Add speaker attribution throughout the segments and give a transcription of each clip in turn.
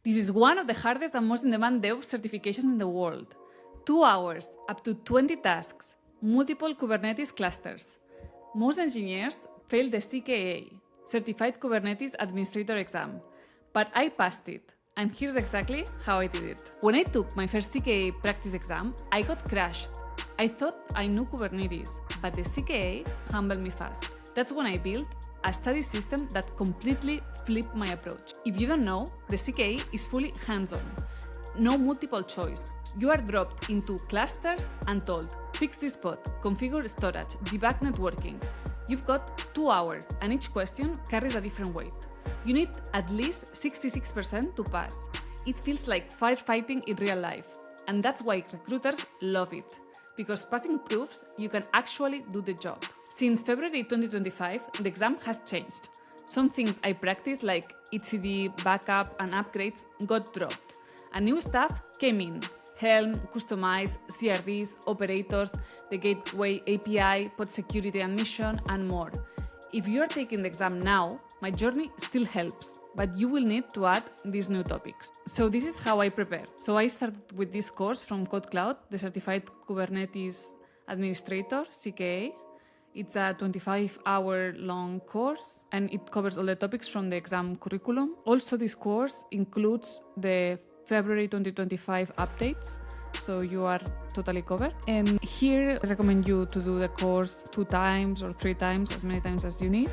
Speaker 1: This is one of the hardest and most in-demand DevOps certifications in the world. 2 hours, up to 20 tasks, multiple Kubernetes clusters. Most engineers fail the CKA, Certified Kubernetes Administrator exam, but I passed it, and here's exactly how I did it. When I took my first CKA practice exam, I got crushed. I thought I knew Kubernetes, but the CKA humbled me fast. That's when I built a study system that completely flipped my approach. If you don't know, the CKA is fully hands-on. No multiple choice. You are dropped into clusters and told, fix this pod, configure storage, debug networking. You've got 2 hours, and each question carries a different weight. You need at least 66% to pass. It feels like firefighting in real life, and that's why recruiters love it, because passing proves you can actually do the job. Since February 2025, the exam has changed. Some things I practiced, like etcd, backup, and upgrades, got dropped. And new stuff came in: Helm, customize, CRDs, operators, the gateway API, pod security and mission, and more. If you're taking the exam now, my journey still helps, but you will need to add these new topics. So this is how I prepare. So I started with this course from CodeCloud, the Certified Kubernetes Administrator, CKA. It's a 25-hour-long course, and it covers all the topics from the exam curriculum. Also, this course includes the February 2025 updates, so you are totally covered. And here I recommend you to do the course 2 times or 3 times, as many times as you need.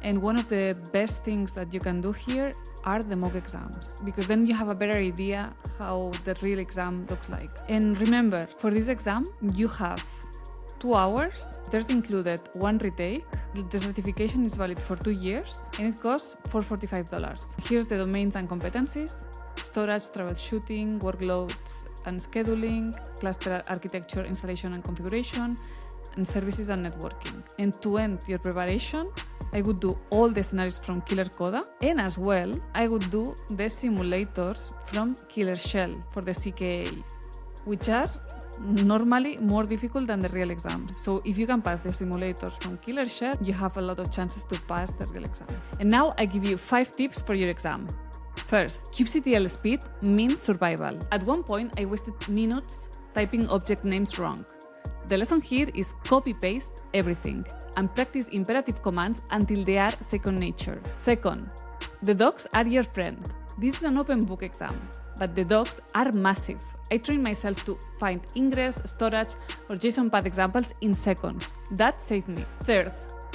Speaker 1: And one of the best things that you can do here are the mock exams, because then you have a better idea how the real exam looks like. And remember, for this exam, you have 2 hours. There's included 1 retake. The certification is valid for 2 years, and it costs $445. Here's the domains and competencies: storage, troubleshooting, workloads and scheduling, cluster architecture, installation and configuration, and services and networking. And to end your preparation, I would do all the scenarios from KillerKoda, and as well, I would do the simulators from KillerShell for the CKA, which are normally more difficult than the real exam. So if you can pass the simulators from KillerShell, you have a lot of chances to pass the real exam. And now I give you 5 tips for your exam. First, kubectl speed means survival. At one point, I wasted minutes typing object names wrong. The lesson here is copy-paste everything and practice imperative commands until they are second nature. Second, the docs are your friend. This is an open book exam, but the docs are massive. I trained myself to find ingress, storage, or JSON path examples in seconds. That saved me. Third,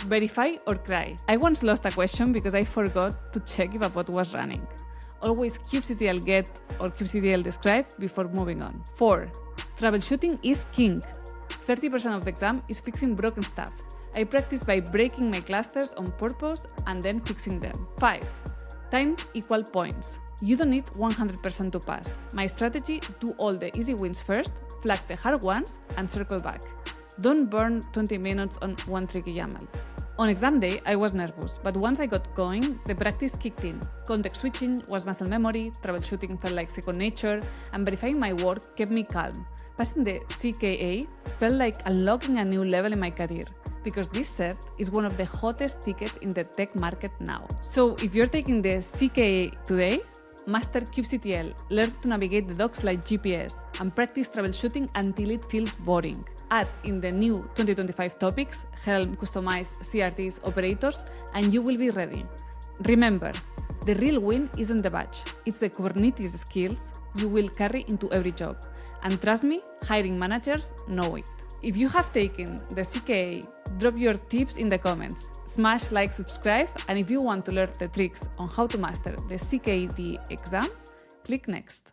Speaker 1: verify or cry. I once lost a question because I forgot to check if a bot was running. Always kubectl get or kubectl describe before moving on. 4. Troubleshooting is king. 30% of the exam is fixing broken stuff. I practice by breaking my clusters on purpose and then fixing them. 5. Time equal points. You don't need 100% to pass. My strategy: do all the easy wins first, flag the hard ones, and circle back. Don't burn 20 minutes on one tricky YAML. On exam day, I was nervous, but once I got going, the practice kicked in. Context switching was muscle memory, troubleshooting felt like second nature, and verifying my work kept me calm. Passing the CKA felt like unlocking a new level in my career, because this cert is one of the hottest tickets in the tech market now. So if you're taking the CKA today, master kubectl, learn to navigate the docs like GPS, and practice troubleshooting until it feels boring. Add in the new 2025 topics, Helm, customize, CRDs, operators, and you will be ready. Remember, the real win isn't the badge, it's the Kubernetes skills you will carry into every job. And trust me, hiring managers know it. If you have taken the CKA, drop your tips in the comments. Smash like, subscribe, and if you want to learn the tricks on how to master the CKD exam, click next.